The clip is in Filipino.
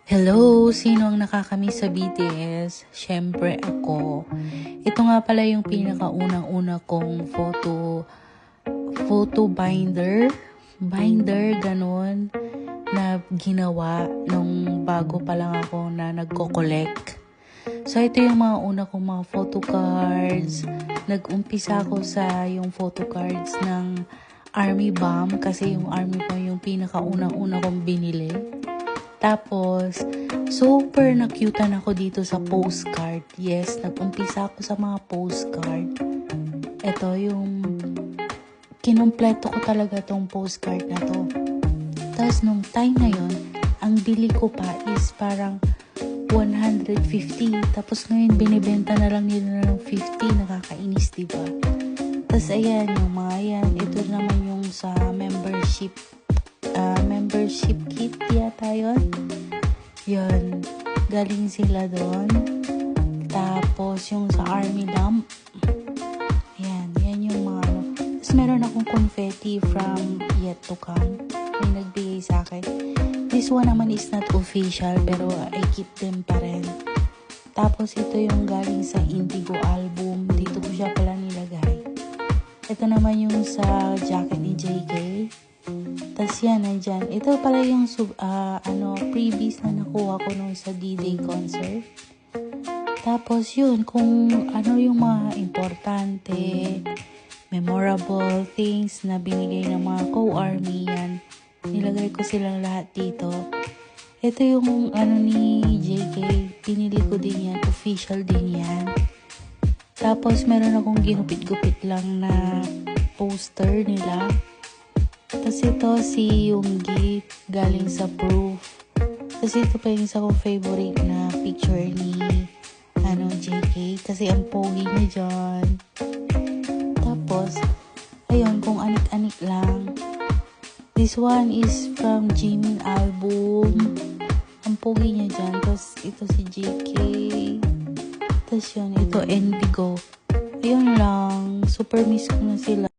Hello! Sino ang nakakamiss sa BTS? Siyempre ako. Ito nga pala yung pinakaunang-una kong photo binder. Binder, ganun, na ginawa nung bago pa lang ako na nagko-collect. So, ito yung mga una kong mga photo cards. Nag-umpisa ako sa yung photo cards ng Army Bomb kasi yung Army Bomb yung pinakaunang-una kong binili. Tapos, super na-cutean ako dito sa postcard. Yes, nag-umpisa ako sa mga postcard. Ito yung kinumpleto ko talaga tong postcard na to. Tapos, nung time na yon, ang bili ko pa is parang 150. Tapos ngayon, binibenta na lang nila ng 50. Nakakainis, diba? Tapos, ayan, yung mga yan. Ito naman yung sa membership kit yata yun, galing sila doon. Tapos yung sa army lamp, yan yung mga ano. Tapos meron akong confetti from Yet to Come, may nagbigay sa akin. This one naman is not official pero I keep them pa rin. Tapos ito yung galing sa Indigo album, dito ko siya pala nilagay. Ito naman yung sa jacket ni JK. Tapos yan, nandyan. Ito pala yung freebies na nakuha ko nung sa D-Day concert. Tapos yun, kung ano yung mga importante, memorable things na binigay ng mga co-army yan, nilagay ko silang lahat dito. Ito yung ni JK, pinili ko din yan, official din yan. Tapos meron akong ginupit-gupit lang na poster nila. Tapos ito si Yoongi galing sa Proof. Tapos ito pa yung isa kong favorite na picture ni JK kasi ang pogi niya dyan. Tapos ayun, kung anik-anik lang. This one is from Jimin album. Ang pogi niya dyan. Tapos ito si JK. Tapos yun, ito Indigo. Ayun lang, super miss ko na sila.